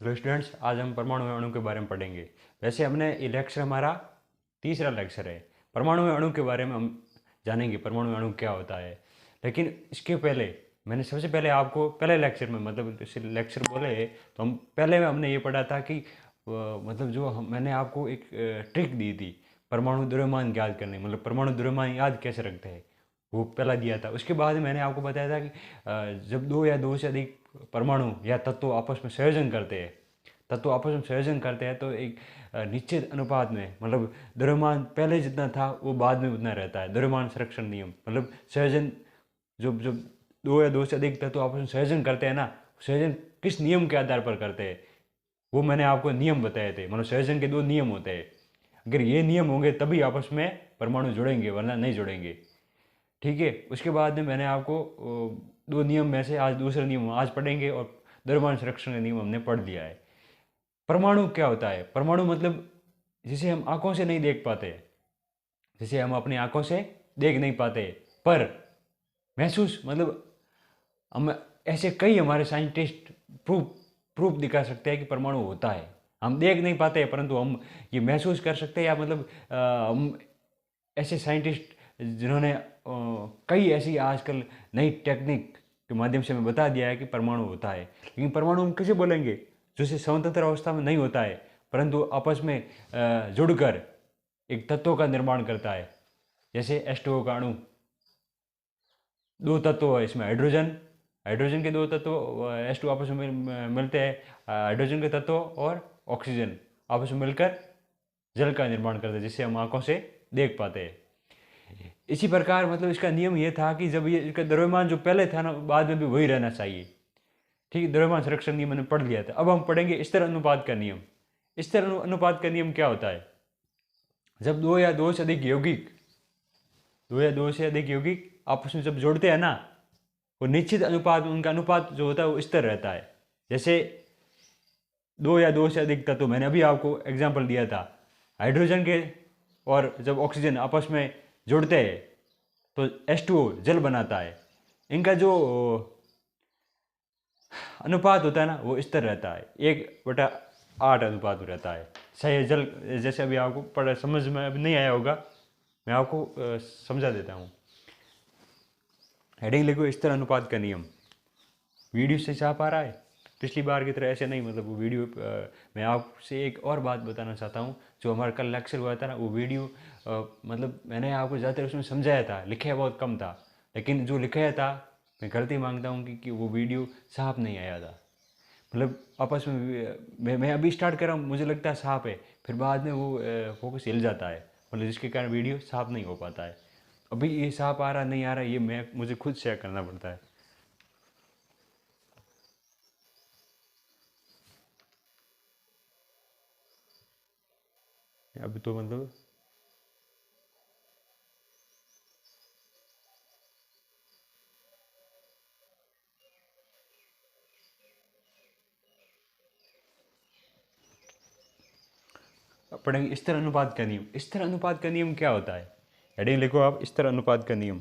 Hello students, आज हम परमाणु अणु के बारे में पढ़ेंगे। वैसे हमने ये लेक्चर हमारा तीसरा लेक्चर है। परमाणु अणु के बारे में हम जानेंगे परमाणु अणु क्या होता है। लेकिन इसके पहले मैंने सबसे पहले आपको पहले लेक्चर में मतलब जैसे लेक्चर बोले तो हम पहले में हमने ये पढ़ा था कि मतलब मैंने आपको एक ट्रिक दी थी परमाणु द्रव्यमान याद करने, मतलब परमाणु द्रव्यमान याद कैसे रखते हैं वो पहला दिया था। उसके बाद मैंने आपको बताया था कि जब दो या दो से अधिक परमाणु या तत्व आपस में संयोजन करते हैं, तो एक निश्चित अनुपात में मतलब द्रव्यमान पहले जितना था वो बाद में उतना रहता है। द्रव्यमान संरक्षण नियम मतलब संयोजन, जब जब दो या दो से अधिक तत्व आपस में संयोजन करते हैं ना, संयोजन किस नियम के आधार पर करते हैं वो मैंने आपको नियम बताए थे। मतलब संयोजन के दो नियम होते हैं, अगर ये नियम होंगे तभी आपस में परमाणु जुड़ेंगे वरना नहीं जुड़ेंगे। ठीक है। उसके बाद में मैंने आपको दो नियम में से आज दूसरा नियम आज पढ़ेंगे और द्रव्यमान संरक्षण का नियम हमने पढ़ लिया है। परमाणु क्या होता है? परमाणु मतलब जिसे हम आंखों से नहीं देख पाते, जिसे हम अपनी आंखों से देख नहीं पाते पर महसूस, मतलब हम ऐसे कई हमारे साइंटिस्ट प्रूफ प्रूफ दिखा सकते हैं कि परमाणु होता है। हम देख नहीं पाते परंतु हम ये महसूस कर सकते हैं, या मतलब हम ऐसे साइंटिस्ट जिन्होंने कई ऐसी आजकल नई टेक्निक के माध्यम से हमें बता दिया है कि परमाणु होता है। लेकिन परमाणु हम कैसे बोलेंगे जो से स्वतंत्र अवस्था में नहीं होता है परंतु आपस में जुड़कर एक तत्व का निर्माण करता है। जैसे H2O का अणु, दो तत्व है इसमें, हाइड्रोजन हाइड्रोजन के दो तत्व H2 आपस में मिलते हैं, हाइड्रोजन के तत्व और ऑक्सीजन आपस में मिलकर जल का निर्माण करते हैं जिससे हम आंखों से देख पाते हैं। इसी प्रकार मतलब इसका नियम ये था कि जब ये इसका द्रव्यमान जो पहले था ना बाद में भी वही रहना चाहिए। ठीक है, द्रव्यमान संरक्षण नियम मैंने पढ़ लिया था। अब हम पढ़ेंगे स्तर अनुपात का नियम। स्तर अनुपात का नियम क्या होता है? जब दो या दो से अधिक यौगिक आपस में जब जोड़ते हैं ना, वो निश्चित अनुपात, उनका अनुपात जो होता है वो स्थिर रहता है। जैसे दो या दो से अधिक तत्व, मैंने अभी आपको एग्जाम्पल दिया था, हाइड्रोजन के और जब ऑक्सीजन आपस में जुड़ते हैं तो H2O जल बनाता है। इनका जो अनुपात होता है ना वो स्थिर रहता है, 1/8 अनुपात रहता है। सही जल, जैसे अभी आपको पढ़ा समझ में अभी नहीं आया होगा, मैं आपको समझा देता हूँ। हेडिंग लिखो स्तर अनुपात का नियम। वीडियो से छाप आ रहा है पिछली बार की तरह ऐसे नहीं, मतलब वो वीडियो मैं आपसे एक और बात बताना चाहता हूँ। जो हमारा कल लेक्चर हुआ था ना वो वीडियो मतलब मैंने आपको ज़्यादातर उसमें समझाया था, लिखा बहुत कम था, लेकिन जो लिखाया था मैं गलती मांगता हूँ कि वो वीडियो साफ नहीं आया था। मतलब आपस में मैं अभी स्टार्ट कर रहा हूँ, मुझे लगता है साफ है, फिर बाद में वो फोकस हिल जाता है, मतलब जिसके कारण वीडियो साफ नहीं हो पाता है। अभी ये साफ आ रहा नहीं आ रहा ये मुझे खुद चेक करना पड़ता है। अभी तो मतलब पढ़ेंगे स्तर अनुपात का नियम। स्तर अनुपात का नियम क्या होता है? हेडिंग लिखो आप, स्तर अनुपात का नियम।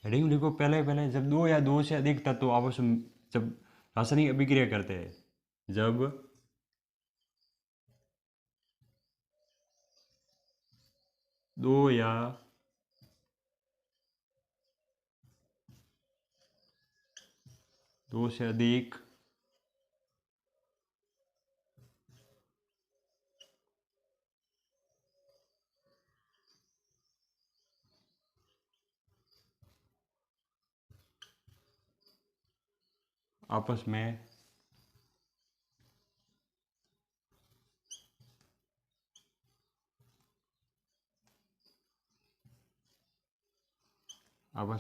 हेडिंग लिखो, पहले पहले जब दो या दो से अधिक तत्व आपस में जब रासायनिक अभिक्रिया करते हैं, जब दो या दो से अधिक आपस में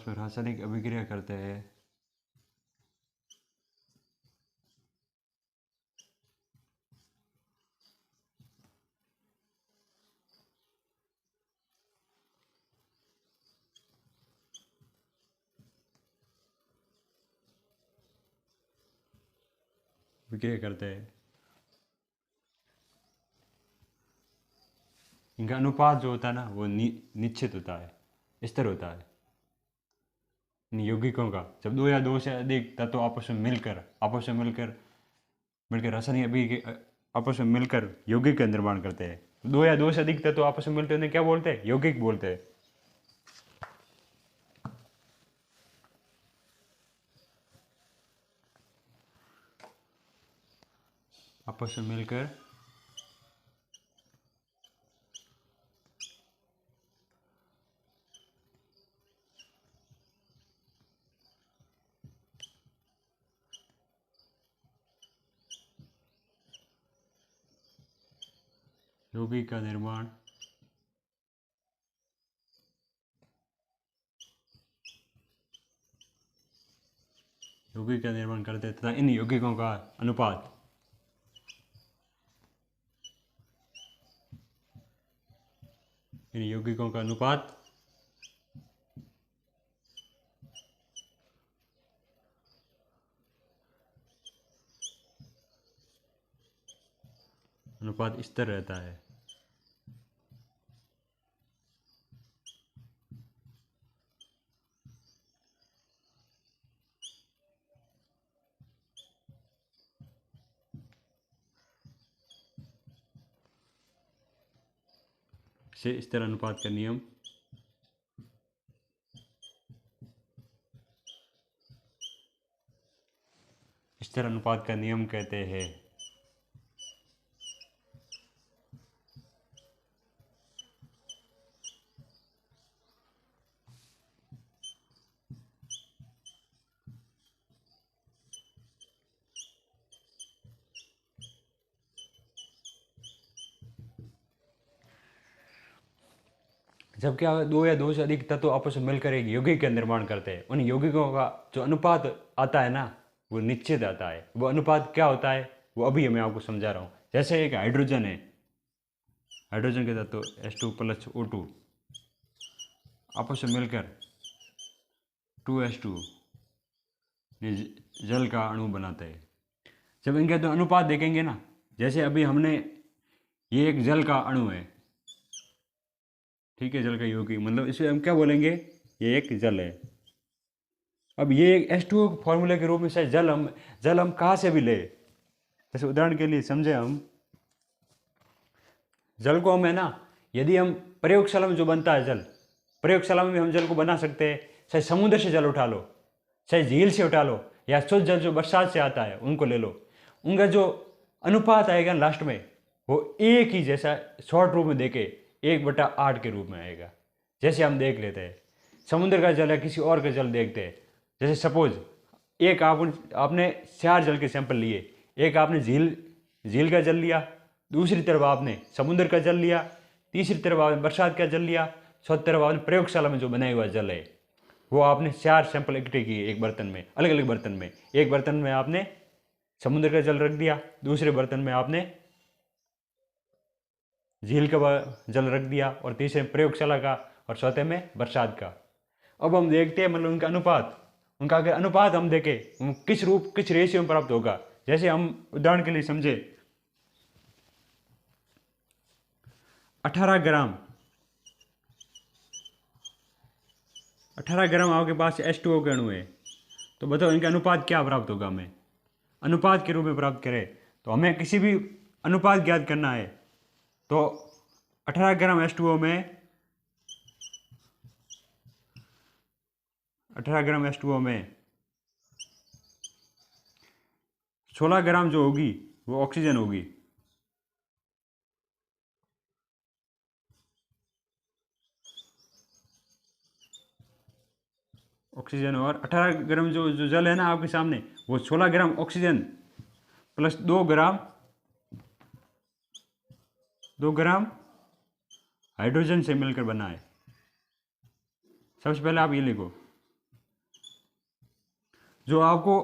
रासायनिक अभिक्रिया करते हैं क्या करते हैं, इनका अनुपात जो होता है ना वो निश्चित होता है, स्थिर होता है। इन यौगिकों का जब दो या दो से अधिक तत्व आपस में मिलकर मिलकर रासायनिक अभिक्रिया आपस में मिलकर यौगिक का निर्माण करते हैं। दो या दो से अधिक तत्व आपस में मिलते हैं, उन्हें क्या बोलते हैं? यौगिक बोलते हैं। आपस में मिलकर यौगिक का निर्माण करते हैं तथा इन यौगिकों का अनुपात स्थिर रहता है। से स्थिर अनुपात का नियम कहते हैं। जब क्या दो या दो से अधिक तत्व आपस में मिलकर एक यौगिक का निर्माण करते हैं, उन यौगिकों का जो अनुपात आता है ना वो निश्चित आता है। वो अनुपात क्या होता है वो अभी मैं आपको समझा रहा हूँ। जैसे एक हाइड्रोजन है, हाइड्रोजन के तत्व H2+O2 आपस में मिलकर 2H2 जल का अणु बनाते हैं। जब इनके तो अनुपात देखेंगे ना, जैसे अभी हमने ये एक जल का अणु है, ठीक है, जल का यौगिक, मतलब इसे हम क्या बोलेंगे, ये एक जल है। अब ये एक H2O फॉर्मूले के रूप में शायद जल हम कहाँ से भी ले, जैसे उदाहरण के लिए समझे, हम जल को हम है ना, यदि हम प्रयोगशाला में जो बनता है जल, प्रयोगशाला में भी हम जल को बना सकते हैं। चाहे समुद्र से जल उठा लो, चाहे झील से उठा लो, या शुद्ध जल जो बरसात से आता है उनको ले लो, उनका जो अनुपात आएगा लास्ट में वो एक ही जैसा शॉर्ट रूप में देके 1/8 के रूप में आएगा। जैसे हम देख लेते हैं समुद्र का जल या किसी और का जल देखते हैं, जैसे सपोज एक आपने 4 जल के सैंपल लिए, एक आपने झील का जल लिया, दूसरी तरफ आपने समुद्र का जल लिया, तीसरी तरफ आपने बरसात का जल लिया, चौथी तरफ आपने प्रयोगशाला में जो बनाया हुआ जल है वो आपने 4 सैंपल इकट्ठे किए एक बर्तन में, अलग अलग बर्तन में। एक बर्तन में आपने समुद्र का जल रख दिया, दूसरे बर्तन में आपने झील का जल रख दिया, और तीसरे में प्रयोगशाला का, और चौथे में बरसात का। अब हम देखते हैं मतलब उनका अगर अनुपात हम देखें किस रेशियो में प्राप्त होगा। जैसे हम उदाहरण के लिए समझे 18 ग्राम आपके पास H2O के अणु है, तो बताओ इनका अनुपात क्या प्राप्त होगा। हमें अनुपात के रूप में प्राप्त करें तो हमें किसी भी अनुपात ज्ञात करना है, तो 18 ग्राम H2O में 16 ग्राम जो होगी वो ऑक्सीजन होगी। ऑक्सीजन, और 18 ग्राम जो जल है ना आपके सामने, वो 16 gram oxygen plus 2 gram hydrogen से मिलकर बना है। सबसे पहले आप ये लिखो, जो आपको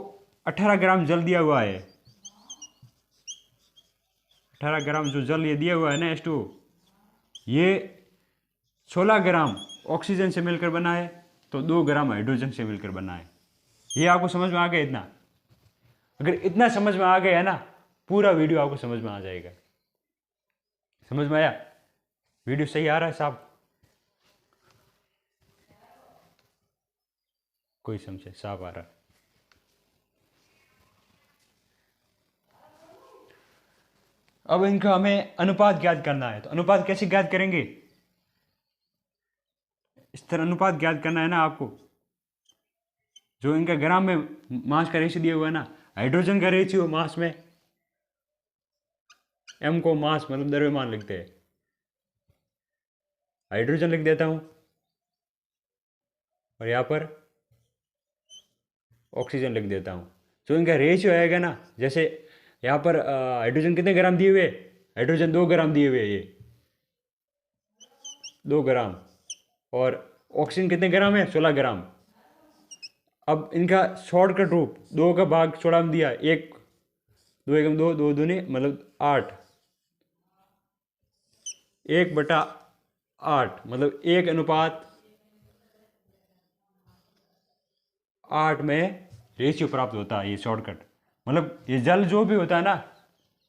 18 ग्राम जल दिया हुआ है, 18 ग्राम जो जल ये दिया हुआ है ना H2O, ये 16 ग्राम ऑक्सीजन से मिलकर बना है, तो 2 ग्राम हाइड्रोजन से मिलकर बना है। ये आपको समझ में आ गया इतना। अगर इतना समझ में आ गया है ना, पूरा वीडियो आपको समझ में आ जाएगा। समझ में आया? वीडियो सही आ रहा है साहब? कोई समझे? साफ आ रहा है। अब इनका हमें अनुपात ज्ञात करना है, तो अनुपात कैसे ज्ञात करेंगे? इस तरह अनुपात ज्ञात करना है ना आपको। जो इनका ग्राम में मास का रेशियो दिया हुआ है ना, हाइड्रोजन का रेशियो मास में, एम को मास मतलब द्रव्यमान लिखते हैं, हाइड्रोजन लिख देता हूं, और यहां पर ऑक्सीजन लिख देता हूं। जो इनका रेशियो आएगा ना, जैसे यहां पर हाइड्रोजन कितने ग्राम दिए हुए? हाइड्रोजन 2 ग्राम दिए हुए, ये 2 ग्राम, और ऑक्सीजन कितने ग्राम है? 16 ग्राम। अब इनका शॉर्टकट रूप, 2 का भाग 16 में दिया, एक, 2 एकम 2, 2 दूनी मतलब 8, 1/8 मतलब 1/8 में रेशियो प्राप्त होता है। ये शॉर्टकट मतलब ये जल जो भी होता है ना,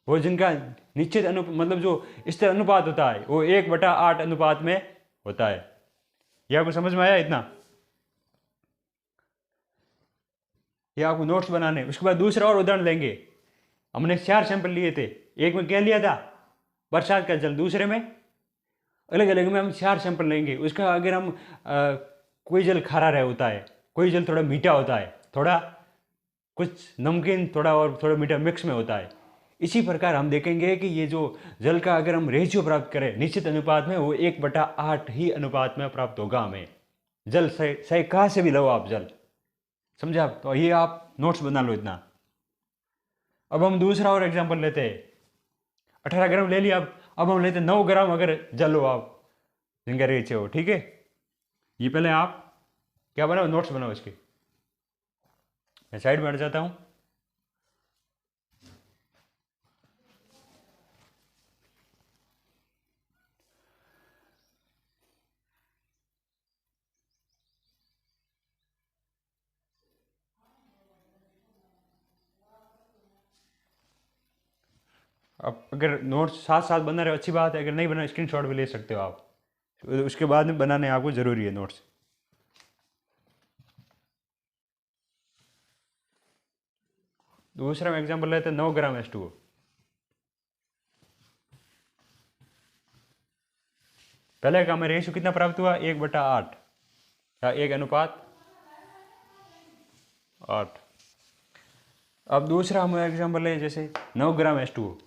वो जिनका निश्चित मतलब जो स्थिर अनुपात होता है, वो 1/8 अनुपात में होता है। ये आपको समझ में आया इतना? ये आपको नोट्स बनाने। उसके बाद दूसरा और उदाहरण लेंगे। हमने 4 सैंपल लिए थे, एक में क्या लिया था? बरसात का जल, दूसरे में अलग अलग में हम 4 सैंपल लेंगे। उसका अगर हम कोई जल खारा रहा होता है, कोई जल थोड़ा मीठा होता है, थोड़ा कुछ नमकीन, थोड़ा और थोड़ा मीठा मिक्स में होता है। इसी प्रकार हम देखेंगे कि ये जो जल का अगर हम रेशियो प्राप्त करें निश्चित अनुपात में, वो 1/8 ही अनुपात में प्राप्त होगा हमें। जल सही कहाँ से भी लो आप जल, समझे आप? तो ये आप नोट्स बना लो इतना। अब हम दूसरा और एग्जाम्पल लेते हैं। 18 ग्राम ले लिया। अब हम लेते हैं 9 ग्राम अगर जल हो आप, जिनका रेशियो हो, ठीक है? ये पहले आप क्या बनाओ? नोट्स बनाओ इसके। मैं साइड में हट जाता हूं। अब अगर नोट्स साथ साथ बना रहे हो अच्छी बात है, अगर नहीं बना स्क्रीनशॉट भी ले सकते हो आप, उसके बाद में बनाने आपको ज़रूरी है नोट्स। दूसरा एग्जाम्पल लेते हैं 9 ग्राम H2O। पहले का हमें रेशियो कितना प्राप्त हुआ? 1/8 या 1/8। अब दूसरा हम एग्जाम्पल ले, जैसे 9 ग्राम H2O।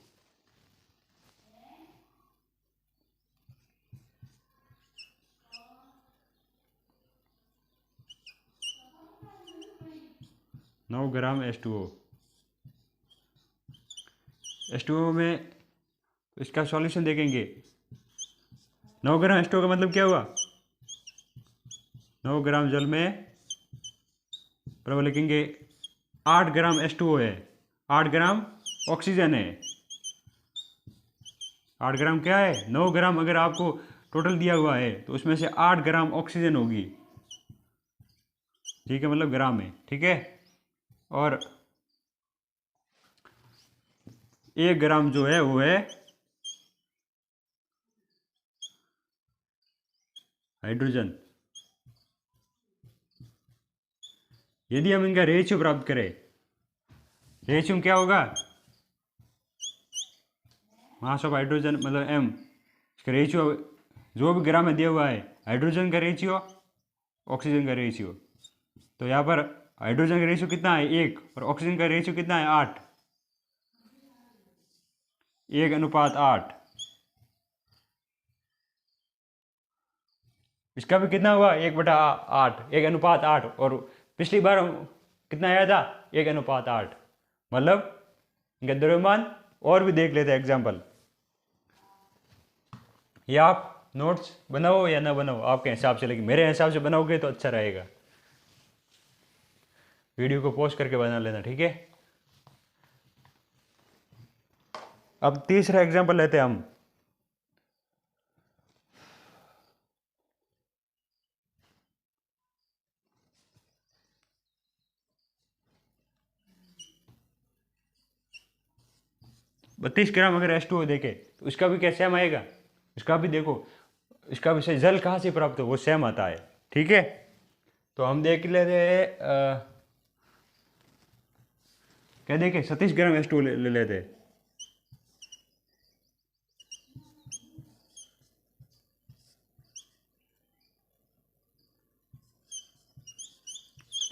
नौ ग्राम H2O में तो इसका सॉल्यूशन देखेंगे। 9 ग्राम H2O का मतलब क्या हुआ? 9 ग्राम जल में बराबर लिखेंगे 8 ग्राम H2O है, 8 ग्राम ऑक्सीजन है। 8 ग्राम क्या है? 9 ग्राम अगर आपको टोटल दिया हुआ है तो उसमें से 8 ग्राम ऑक्सीजन होगी, ठीक है? मतलब ग्राम में, ठीक है? और 1 ग्राम जो है वो है हाइड्रोजन। यदि हम इनका रेशियो प्राप्त करें, रेशियो क्या होगा? मास ऑफ हाइड्रोजन मतलब m, इसका रेशियो जो भी ग्राम में दिया हुआ है, हाइड्रोजन का रेशियो, ऑक्सीजन का रेशियो। तो यहाँ पर हाइड्रोजन का रेशियो कितना है? 1, और ऑक्सीजन का रेशियो कितना है? 8, 1/8। इसका भी कितना हुआ? 1/8, 1/8। और पिछली बार कितना आया था? 1/8। मतलब इनका द्रव्यमान। और भी देख लेते हैं एग्जाम्पल। ये आप नोट्स बनाओ या ना बनाओ आपके हिसाब से, लेकिन मेरे हिसाब से बनाओगे तो अच्छा रहेगा। वीडियो को पॉज करके बना लेना, ठीक है? अब तीसरा एग्जाम्पल लेते हैं हम। 32 ग्राम अगर H2O देखे तो उसका भी क्या सेम आएगा? उसका भी देखो, इसका भी से जल कहाँ से प्राप्त हो, वो सेम आता है। ठीक है, तो हम देख लेते हैं, क्या देखे, 37 ग्राम H2O ले लेते हैं।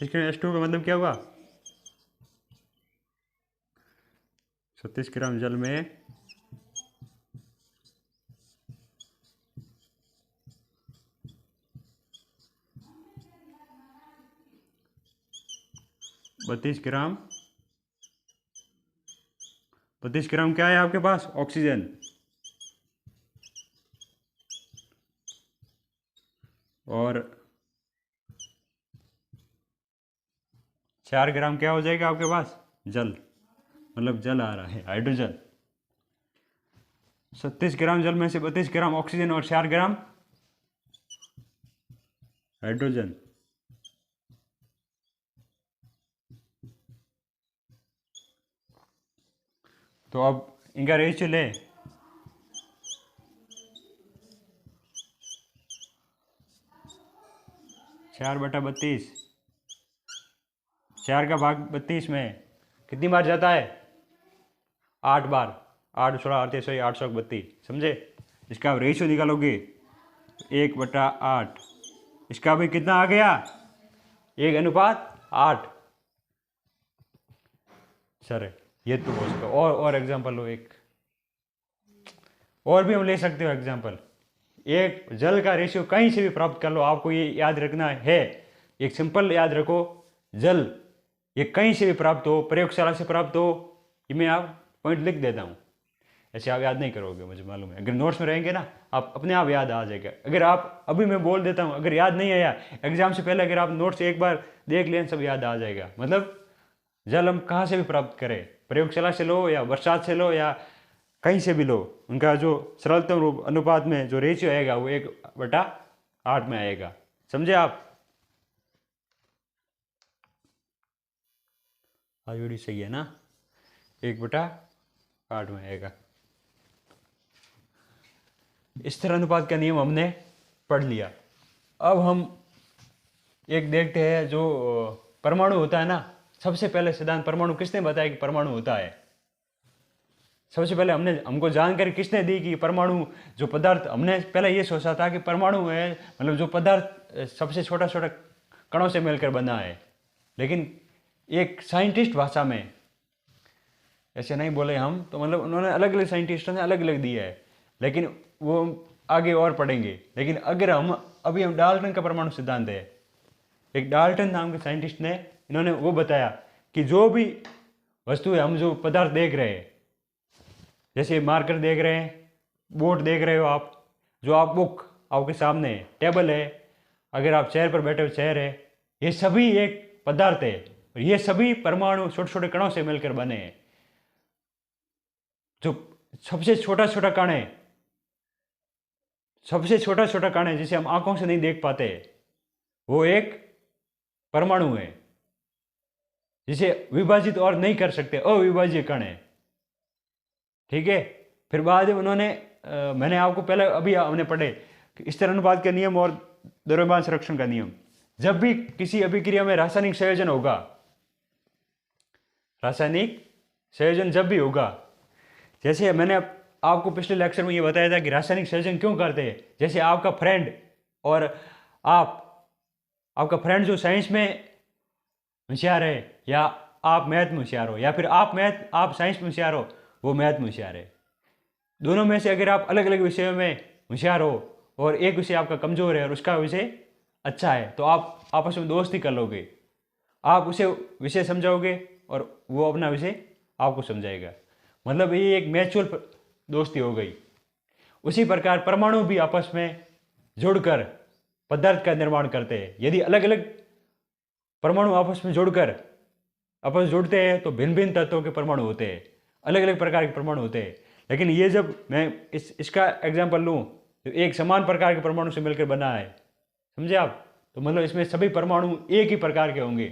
H2O का मतलब क्या हुआ? 36 ग्राम जल में 32 ग्राम, 32 ग्राम क्या है आपके पास? ऑक्सीजन। और 4 ग्राम क्या हो जाएगा आपके पास? जल, मतलब जल आ रहा है, हाइड्रोजन। 36 ग्राम जल में से 32 ग्राम ऑक्सीजन और 4 ग्राम हाइड्रोजन। तो अब इनका रेशियो ले, 4/32, 4 का भाग 32 में कितनी बार जाता है? 8 बार। 8 16 8 सॉरी 832, समझे? इसका आप रेशियो निकालोगे 1/8, इसका भी कितना आ गया? 1:8। सर ये तो हो सकता, और एग्जांपल लो एक, और भी हम ले सकते हो एग्जांपल। एक जल का रेशियो कहीं से भी प्राप्त कर लो, आपको ये याद रखना है, एक सिंपल याद रखो, जल ये कहीं से भी प्राप्त हो, प्रयोगशाला से प्राप्त हो, ये मैं आप पॉइंट लिख देता हूँ, ऐसे आप याद नहीं करोगे, मुझे मालूम है। अगर नोट्स में रहेंगे ना, आप अपने आप याद आ जाएगा। अगर आप अभी मैं बोल देता हूँ, अगर याद नहीं आया एग्जाम से पहले, अगर आप नोट्स एक बार देख लें, सब याद आ जाएगा। मतलब जल हम कहाँ से भी प्राप्त करें, प्रयोगशाला से लो या बरसात से लो या कहीं से भी लो, उनका जो सरलतम रूप अनुपात में जो रेशियो आएगा वो 1/8 में आएगा, समझे आप? आयुड़ी सही है ना, 1/8 में आएगा। इस तरह अनुपात का नियम हमने पढ़ लिया। अब हम एक देखते हैं, जो परमाणु होता है ना, सबसे पहले सिद्धांत परमाणु किसने बताया कि परमाणु होता है? सबसे पहले हमको जानकारी किसने दी कि परमाणु जो पदार्थ, हमने पहले ये सोचा था कि परमाणु है मतलब जो पदार्थ सबसे छोटा छोटा कणों से मिलकर बना है, लेकिन एक साइंटिस्ट भाषा में ऐसे नहीं बोले हम, तो मतलब उन्होंने अलग अलग साइंटिस्टों ने अलग अलग दिया है, लेकिन वो आगे और पढ़ेंगे। लेकिन अगर हम डाल्टन का परमाणु सिद्धांत है, एक डाल्टन नाम के साइंटिस्ट ने, इन्होंने वो बताया कि जो भी वस्तु है, हम जो पदार्थ देख रहे हैं, जैसे मार्कर देख रहे हैं, बोर्ड देख रहे हो आप, जो आप बुक आपके सामने है, टेबल है, अगर आप चेयर पर बैठे हो चेयर है, ये सभी एक पदार्थ है, और ये सभी परमाणु छोटे छोटे कणों से मिलकर बने हैं। जो सबसे छोटा छोटा कण है, सबसे छोटा छोटा कण है जिसे हम आंखों से नहीं देख पाते, वो एक परमाणु है, जिसे विभाजित और नहीं कर सकते, अविभाज्य कण है। ठीक है, फिर बाद में उन्होंने मैंने आपको पहले अभी हमने पढ़े कि स्थिर अनुपात का नियम और द्रव्यमान संरक्षण का नियम। जब भी किसी अभिक्रिया में रासायनिक संयोजन होगा, रासायनिक संयोजन जब भी होगा, जैसे मैंने आपको पिछले लेक्चर में ये बताया था कि रासायनिक संयोजन क्यों करते हैं। जैसे आपका फ्रेंड और आपका फ्रेंड जो साइंस में होशियार है, या आप मैथ में होशियार हो, या फिर आप साइंस में होशियार हो, वो मैथ में होशियार है। दोनों में से अगर आप अलग अलग विषयों में होशियार हो और एक विषय आपका कमजोर है और उसका विषय अच्छा है, तो आप आपस में दोस्ती कर लोगे, आप उसे विषय समझाओगे और वो अपना विषय आपको समझाएगा। मतलब ये एक म्यूचुअल दोस्ती हो गई। उसी प्रकार परमाणु भी आपस में जुड़कर पदार्थ का निर्माण करते हैं। यदि अलग अलग परमाणु आपस में जुड़ते हैं तो भिन्न भिन्न तत्वों के परमाणु होते हैं, अलग अलग प्रकार के परमाणु होते हैं। लेकिन ये जब मैं इसका एग्जाम्पल लूँ तो एक समान प्रकार के परमाणु से मिलकर बना है, समझे आप? तो मतलब इसमें सभी परमाणु एक ही प्रकार के होंगे।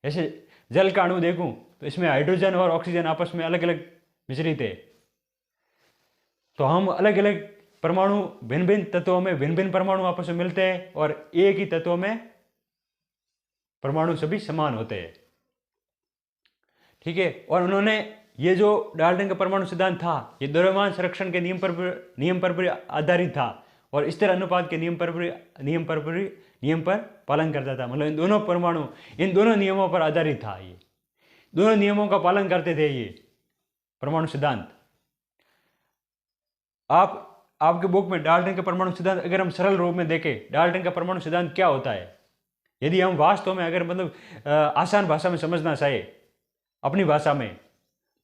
जैसे जल का अणु देखूँ तो इसमें हाइड्रोजन और ऑक्सीजन आपस में अलग अलग मिश्रित है। तो हम अलग अलग परमाणु, भिन्न भिन्न तत्वों में भिन्न भिन्न परमाणु आपस में मिलते हैं और एक ही तत्वों में परमाणु सभी समान होते हैं। ठीक है। और उन्होंने ये जो डाल्टन का परमाणु सिद्धांत था, ये द्रव्यमान संरक्षण के नियम पर भी आधारित था और स्थिर अनुपात के नियम पर पालन करता था। मतलब इन दोनों परमाणु, इन दोनों नियमों पर आधारित था। ये दोनों नियमों का पालन करते थे ये परमाणु सिद्धांत। आपके बुक में डाल्टन का परमाणु सिद्धांत अगर हम सरल रूप में देखें, डाल्टन का परमाणु सिद्धांत क्या होता है, यदि हम वास्तव में अगर मतलब आसान भाषा में समझना चाहे अपनी भाषा में,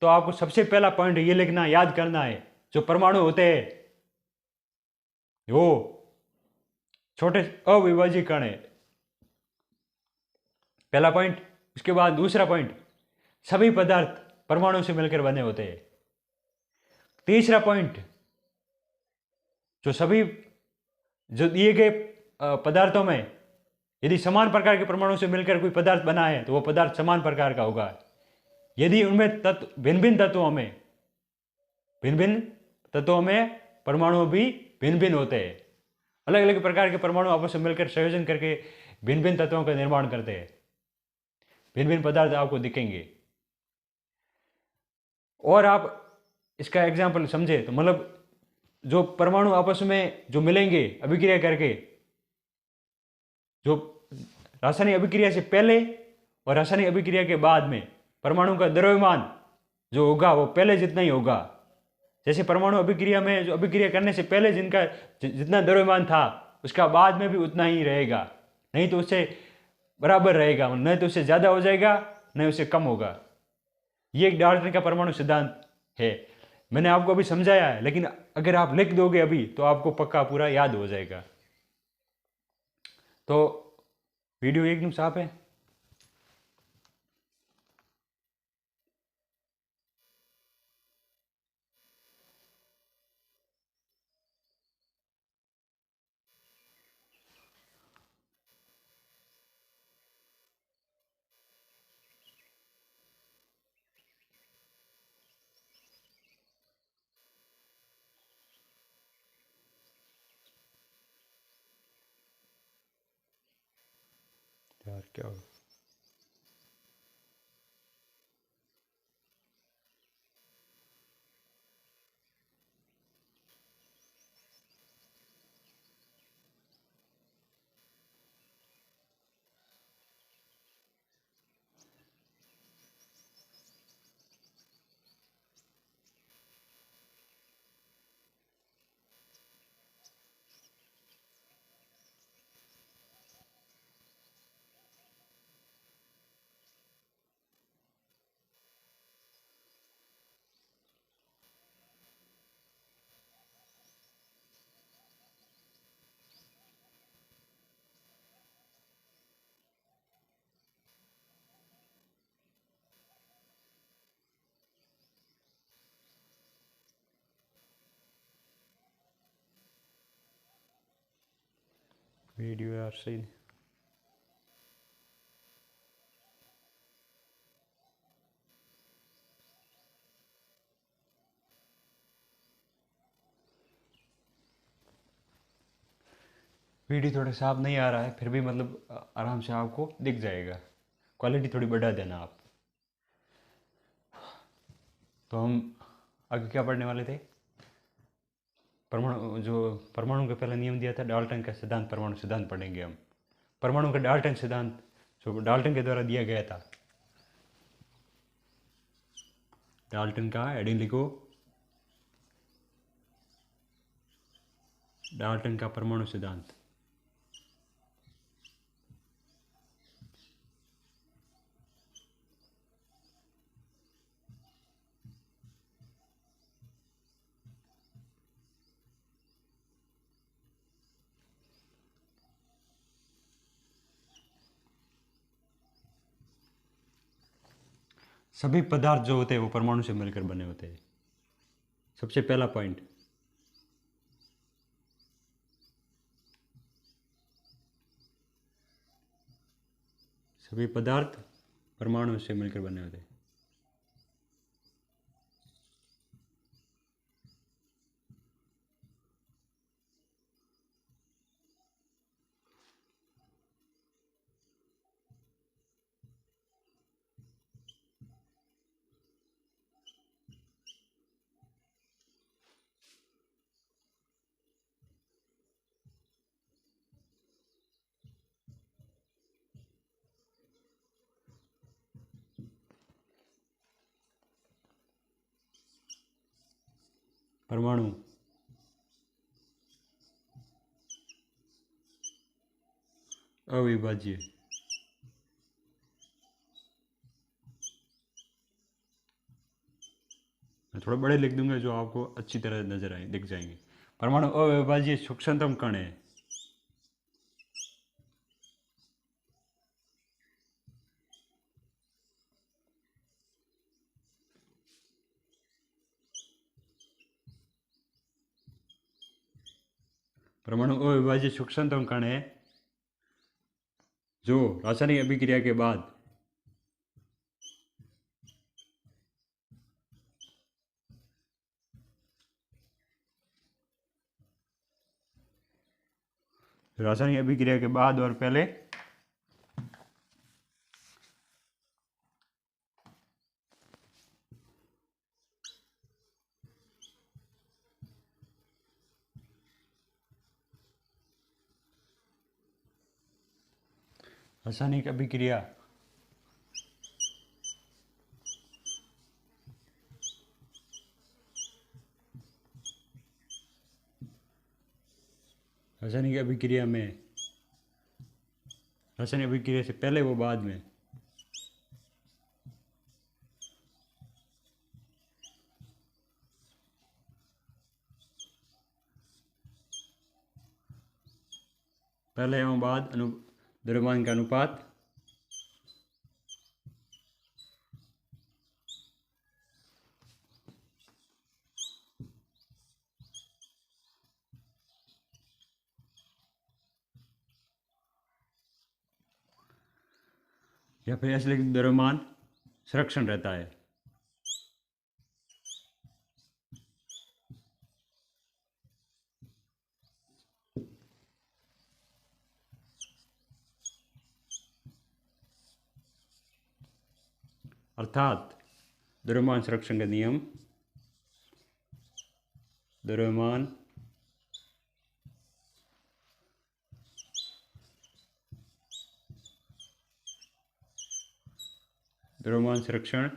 तो आपको सबसे पहला पॉइंट ये लिखना, याद करना है, जो परमाणु होते हैं वो छोटे अविभाज्य कण है, पहला पॉइंट। उसके बाद दूसरा पॉइंट, सभी पदार्थ परमाणु से मिलकर बने होते हैं। तीसरा पॉइंट, जो दिए गए पदार्थों में यदि समान प्रकार के परमाणु से मिलकर कोई पदार्थ बना है तो वो पदार्थ समान प्रकार का होगा। यदि उनमें भिन्न भिन्न तत्वों में परमाणु भी भिन्न भिन्न होते हैं, अलग अलग प्रकार के परमाणु आपस में मिलकर संयोजन करके भिन्न भिन्न तत्वों का निर्माण करते हैं, भिन्न भिन्न पदार्थ आपको दिखेंगे। और आप इसका एग्जाम्पल समझे तो मतलब जो परमाणु आपस में जो मिलेंगे अभिक्रिया करके, जो रासायनिक अभिक्रिया से पहले और रासायनिक अभिक्रिया के बाद में परमाणु का द्रव्यमान जो होगा वो पहले जितना ही होगा। जैसे परमाणु अभिक्रिया में जो अभिक्रिया करने से पहले जिनका जितना द्रव्यमान था उसका बाद में भी उतना ही रहेगा, नहीं तो उससे बराबर रहेगा, नहीं तो उससे ज़्यादा हो जाएगा, नहीं उससे कम होगा। ये एक डाल्टन का परमाणु सिद्धांत है। मैंने आपको अभी समझाया है, लेकिन अगर आप लिख दोगे अभी तो आपको पक्का पूरा याद हो जाएगा। तो वीडियो एकदम साफ है। यार क्या हो, वीडियो यार सही नहीं। वीडियो थोड़ा साफ नहीं आ रहा है, फिर भी मतलब आराम से आपको दिख जाएगा। क्वालिटी थोड़ी बढ़ा देना आप। तो हम आगे क्या पढ़ने वाले थे? परमाणु का पहला नियम दिया था डाल्टन का सिद्धांत, परमाणु सिद्धांत पढ़ेंगे हम। परमाणु का डाल्टन सिद्धांत जो डाल्टन के द्वारा दिया गया था, डाल्टन का हेडिंग लिखो, डाल्टन का परमाणु सिद्धांत। सभी पदार्थ जो होते हैं वो परमाणु से मिलकर बने होते हैं। सबसे पहला पॉइंट, सभी पदार्थ परमाणु से मिलकर बने होते हैं। परमाणु अविभाज्य। मैं थोड़ा बड़े लिख दूंगा जो आपको अच्छी तरह नजर आए दिख जाएंगे। परमाणु अविभाज्य सूक्ष्मतम कण है। परमाणु अविभाज्य सूक्ष्मतम कण है जो रासायनिक अभिक्रिया के बाद रासायनिक अभिक्रिया के बाद और पहले रासायनिक अभिक्रिया रासायनिक अभिक्रिया में रासायनिक अभिक्रिया से पहले वो बाद में पहले एवं बाद द्रव्यमान का अनुपात या फिर ऐसे लिख द्रव्यमान संरक्षण रहता है। अर्थात द्रव्यमान संरक्षण का नियम द्रव्यमान संरक्षण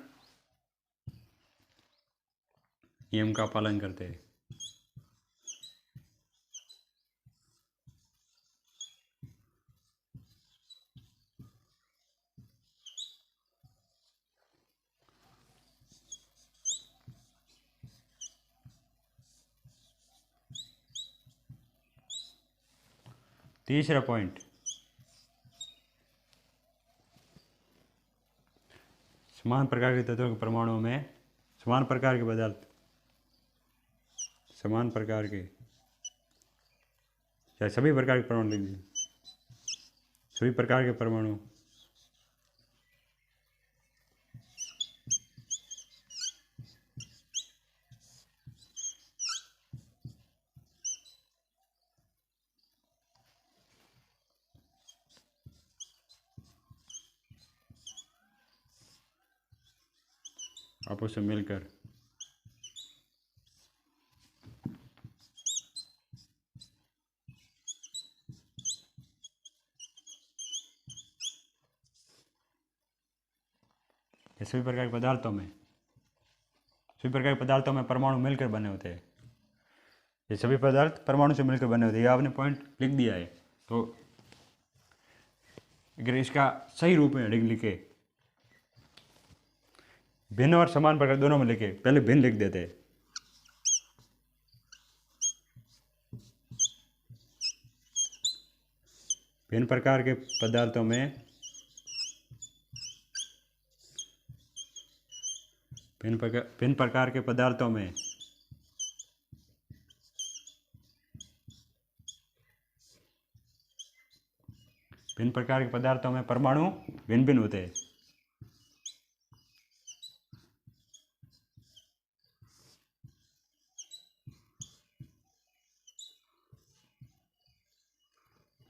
नियम का पालन करते हैं। तीसरा पॉइंट, समान प्रकार के तत्वों के परमाणुओं में समान प्रकार के पदार्थ समान प्रकार के चाहे सभी प्रकार के परमाणु लिख दीजिए, सभी प्रकार के परमाणु आपस में मिलकर सभी प्रकार के पदार्थों में परमाणु मिलकर बने होते हैं। ये सभी पदार्थ परमाणु से मिलकर बने होते हैं। ये आपने पॉइंट लिख दिया है, तो अगर इसका सही रूप में लिखे, भिन्न और समान प्रकार दोनों में लिखे, पहले भिन्न लिख देते हैं। भिन्न प्रकार के पदार्थों में भिन्न प्रकार के पदार्थों में परमाणु भिन्न भिन्न होते हैं।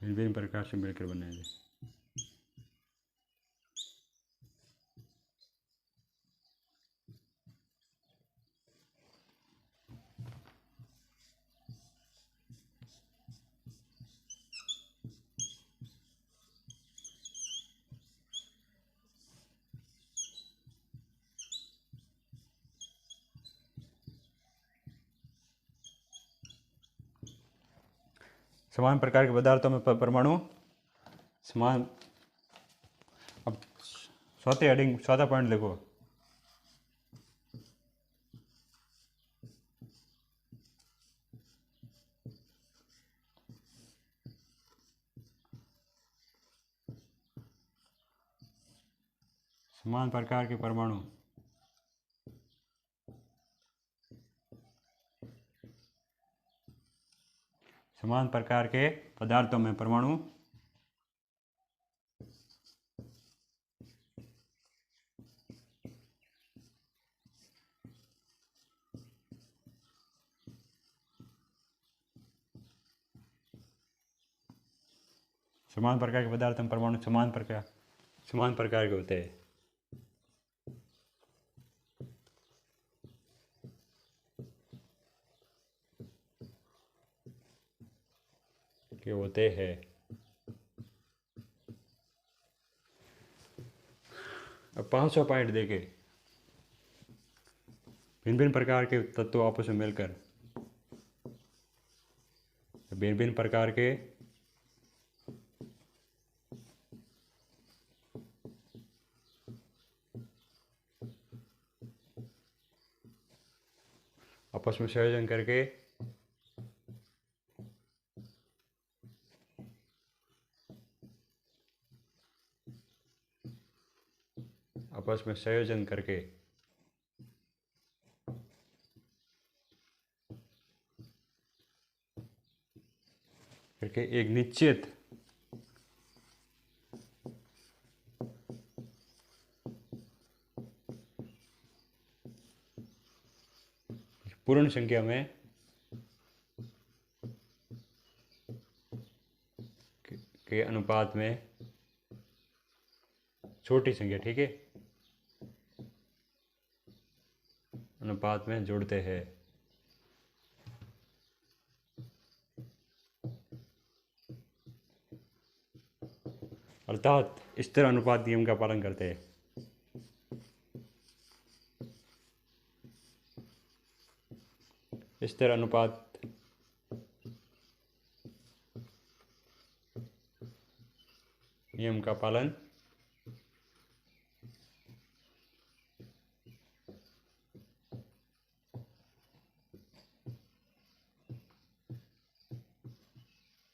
भिन्न प्रकार से मिलकर बने हैं। समान प्रकार के पदार्थों में परमाणु समान। अब चौथा पॉइंट लिखो। समान प्रकार के परमाणु समान प्रकार के पदार्थों में परमाणु समान प्रकार के पदार्थ में परमाणु समान प्रकार के होते हैं। के होते हैं। अब 500 पॉइंट देखे। भिन्न भिन्न प्रकार के तत्व आपस में मिलकर भिन्न भिन्न प्रकार के आपस में संयोजन करके एक निश्चित पूर्ण संख्या में के अनुपात में छोटी संख्या, ठीक है, अनुपात में जोड़ते हैं। अर्थात स्थिर अनुपात नियम का पालन करते हैं। स्थिर अनुपात नियम का पालन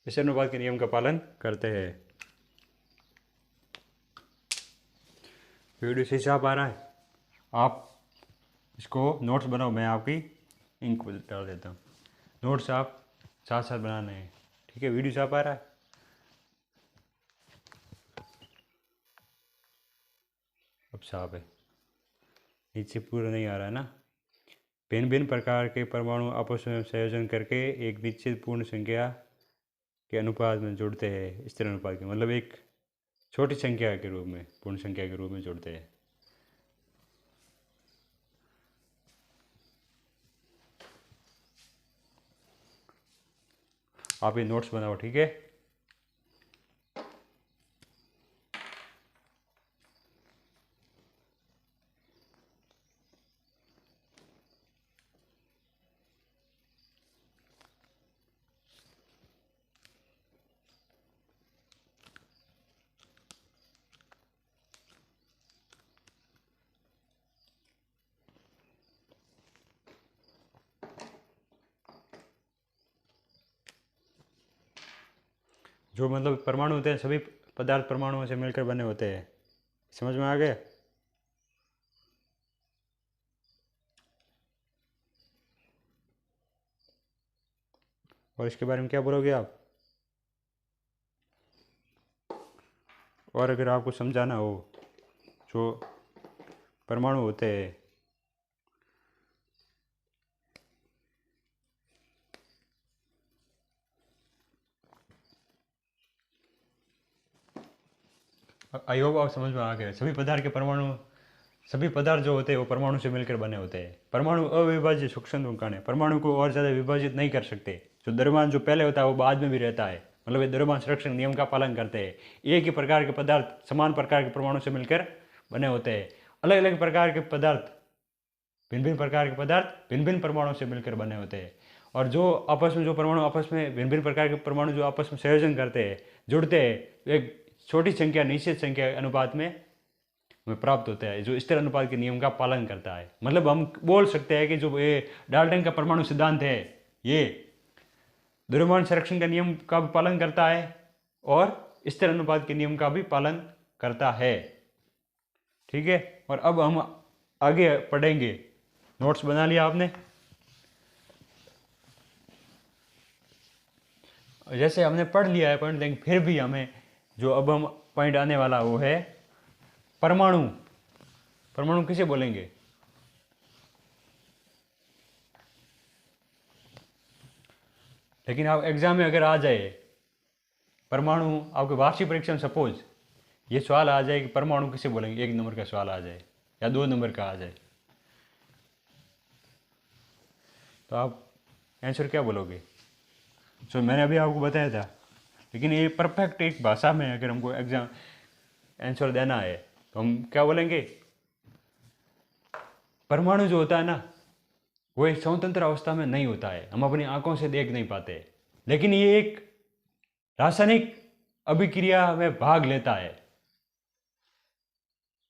स्थिर अनुपात के नियम का पालन करते हैं। वीडियो से हिसाब आ रहा है? आप इसको नोट्स बनाओ, मैं आपकी इंक डाल देता हूँ। नोट्स आप साथ साथ बनाने हैं, ठीक है। वीडियो साफ आ रहा है? अब साफ है, नीचे पूरा नहीं आ रहा है ना। भिन्न भिन्न प्रकार के परमाणु आपस में संयोजन करके एक निश्चित पूर्ण संख्या के अनुपात में जुड़ते हैं। स्थिर अनुपात के मतलब एक छोटी संख्या के रूप में, पूर्ण संख्या के रूप में जुड़ते हैं। आप ये नोट्स बनाओ, ठीक है। जो मतलब परमाणु होते हैं, सभी पदार्थ परमाणुओं से मिलकर बने होते हैं। समझ में आ गया? और इसके बारे में क्या बोलोगे आप? और अगर आपको समझाना हो, जो परमाणु होते हैं आई होप आप समझ में आ गए। सभी पदार्थ जो होते हैं वो परमाणु से मिलकर बने होते हैं। परमाणु अविभाज्य सूक्ष्म कण है। परमाणु को और ज़्यादा विभाजित नहीं कर सकते। जो द्रव्यमान जो पहले होता है वो बाद में भी रहता है, मतलब ये द्रव्यमान संरक्षण नियम का पालन करते हैं। एक ही प्रकार के पदार्थ समान प्रकार के परमाणु से मिलकर बने होते हैं। अलग अलग प्रकार के पदार्थ भिन्न भिन्न प्रकार के पदार्थ भिन्न भिन्न परमाणु से मिलकर बने होते हैं। और जो आपस में जो परमाणु आपस में भिन्न भिन्न प्रकार के परमाणु जो आपस में संयोजन करते हैं, जुड़ते हैं, एक छोटी संख्या निश्चित संख्या अनुपात में प्राप्त होता है, जो स्थिर अनुपात के नियम का पालन करता है। मतलब हम बोल सकते हैं कि जो ये डाल्टन का परमाणु सिद्धांत है, ये द्रव्यमान संरक्षण का नियम का भी पालन करता है और स्थिर अनुपात के नियम का भी पालन करता है। ठीक है, और अब हम आगे पढ़ेंगे। नोट्स बना लिया आपने? जैसे हमने पढ़ लिया है पॉइंट, लेकिन फिर भी हमें जो अब हम पॉइंट आने वाला वो है परमाणु। परमाणु किसे बोलेंगे? लेकिन आप एग्जाम में अगर आ जाए परमाणु, आपके वार्षिक परीक्षा में सपोज ये सवाल आ जाए कि परमाणु किसे बोलेंगे, 1 नंबर का सवाल आ जाए या 2 नंबर का आ जाए, तो आप आंसर क्या बोलोगे? मैंने अभी आपको बताया था, लेकिन ये परफेक्ट एक भाषा में अगर हमको एग्जाम आंसर देना है तो हम क्या बोलेंगे? परमाणु जो होता है ना, वो एक स्वतंत्र अवस्था में नहीं होता है, हम अपनी आंखों से देख नहीं पाते, लेकिन ये एक रासायनिक अभिक्रिया में भाग लेता है।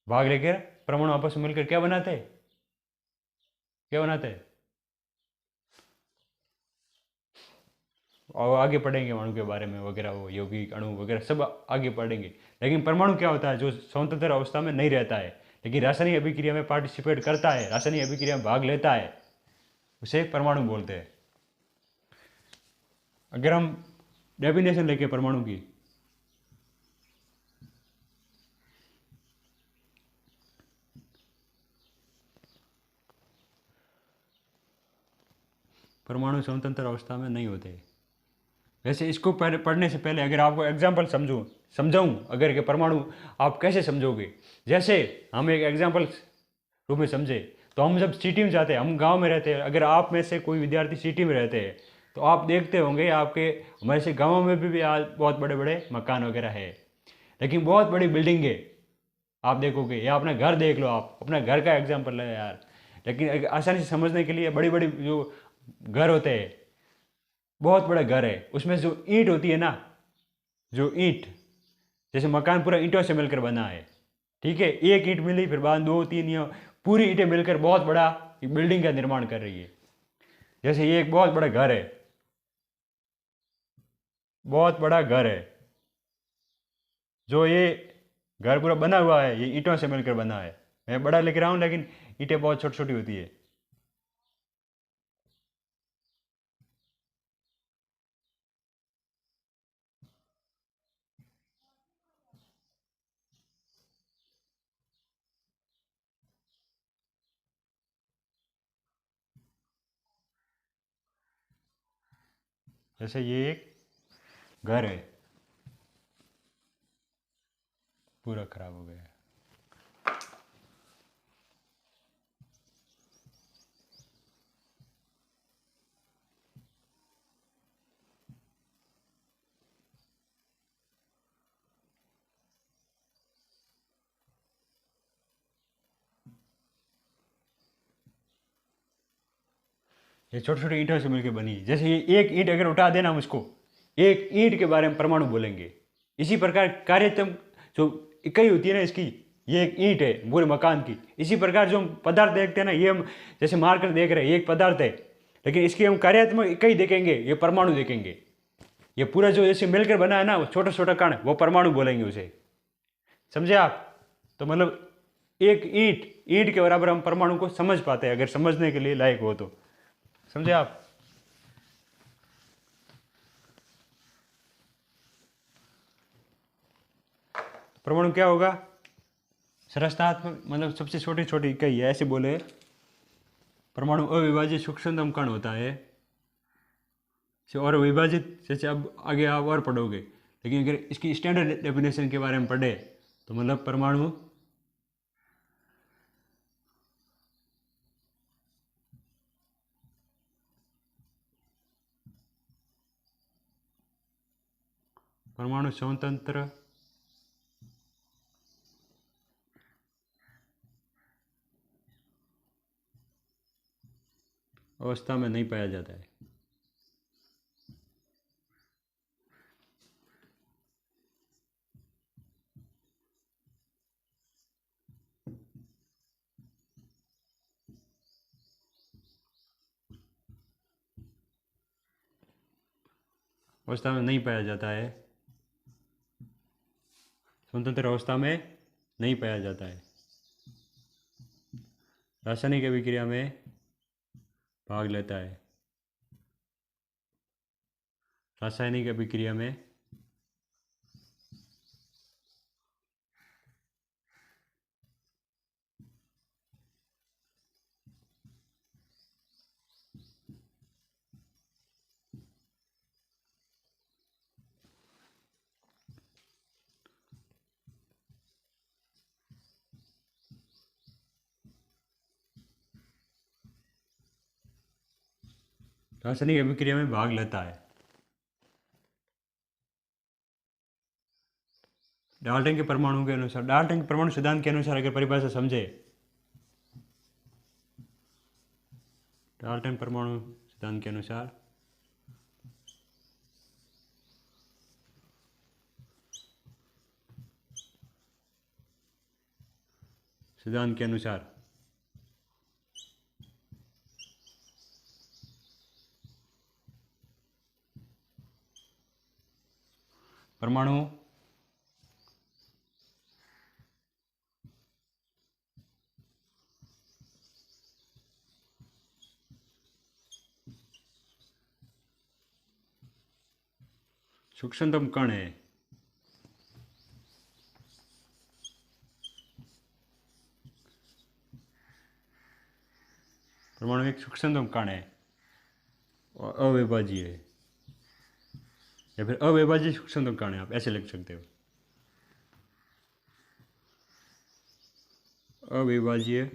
भाग लेकर परमाणु आपस में मिलकर क्या बनाते हैं? क्या बनाते हैं? और आगे पढ़ेंगे अणु के बारे में वगैरह, वो यौगिक अणु वगैरह सब आगे पढ़ेंगे। लेकिन परमाणु क्या होता है? जो स्वतंत्र अवस्था में नहीं रहता है, लेकिन रासायनिक अभिक्रिया में पार्टिसिपेट करता है, रासायनिक अभिक्रिया में भाग लेता है, उसे परमाणु बोलते हैं। अगर हम डेफिनेशन लेके परमाणु की, परमाणु स्वतंत्र अवस्था में नहीं होते। वैसे इसको पढ़ने से पहले अगर आपको एग्जाम्पल समझाऊं अगर कि परमाणु आप कैसे समझोगे, जैसे हम एक एग्जाम्पल रूप में समझे, तो हम जब सिटी में जाते हैं, हम गांव में रहते हैं, अगर आप में से कोई विद्यार्थी सिटी में रहते हैं तो आप देखते होंगे आपके हमारे से गाँव में भी आज बहुत बड़े बड़े मकान वगैरह है, लेकिन बहुत बड़ी बिल्डिंग है आप देखोगे, या अपना घर देख लो, आप अपना घर का एग्जाम्पल है यार। लेकिन आसानी से समझने के लिए बड़ी बड़ी जो घर होते हैं, बहुत बड़ा घर है, उसमें जो ईंट होती है ना, जो ईंट, जैसे मकान पूरा ईंटों से मिलकर बना है, ठीक है, एक ईंट मिली फिर बाद 2 3 या पूरी ईंटें मिलकर बहुत बड़ा एक बिल्डिंग का निर्माण कर रही है। जैसे ये एक बहुत बड़ा घर है, बहुत बड़ा घर है, जो ये घर पूरा बना हुआ है, ये ईंटों से मिलकर बना है। मैं बड़ा लिख रहा हूँ लेकिन ईंटें बहुत छोटी छोटी होती है। जैसे ये एक घर है, पूरा खराब हो गया है। ये छोटी छोटी ईंटों से मिलकर बनी है। जैसे ये एक ईंट अगर उठा देना, हम इसको एक ईंट के बारे में परमाणु बोलेंगे। इसी प्रकार कार्यक्षम जो इकाई होती है ना इसकी, ये एक ईंट है पूरे मकान की। इसी प्रकार जो हम पदार्थ देखते हैं ना, ये हम जैसे मारकर देख रहे हैं, ये एक पदार्थ है, लेकिन इसकी हम कार्यात्मक इकाई देखेंगे, ये परमाणु देखेंगे। ये पूरा जो जैसे मिलकर बना है ना, वो छोटा छोटा कण, वो परमाणु बोलेंगे उसे। समझे आप? तो मतलब एक ईंट, ईंट के बराबर हम परमाणु को समझ पाते हैं, अगर समझने के लिए लायक हो तो। समझे आप? परमाणु क्या होगा? संरचनात्मक मतलब सबसे छोटी छोटी इकाई है, ऐसे बोले। परमाणु अविभाजित सूक्ष्मतम कण होता है, और विभाजित जैसे अब आगे आप और पढ़ोगे, लेकिन अगर इसकी स्टैंडर्ड डेफिनेशन के बारे में पढ़े तो मतलब परमाणु स्वतंत्र अवस्था में नहीं पाया जाता है। अवस्था में नहीं पाया जाता है, स्वतंत्र अवस्था में नहीं पाया जाता है। रासायनिक अभिक्रिया में भाग लेता है, रासायनिक अभिक्रिया में रासायनिक अभिक्रिया में भाग लेता है। डाल्टन के परमाणु के अनुसार, डाल्टन के परमाणु सिद्धांत के अनुसार अगर परिभाषा समझे, डाल्टन परमाणु सिद्धांत के अनुसार परमाणु सूक्ष्मतम कण है। परमाणु एक सूक्ष्मतम कण है और अविभाज्य है, या फिर अविभाज्य सूक्ष्मतम कण है, आप ऐसे लिख सकते हो। अविभाज्य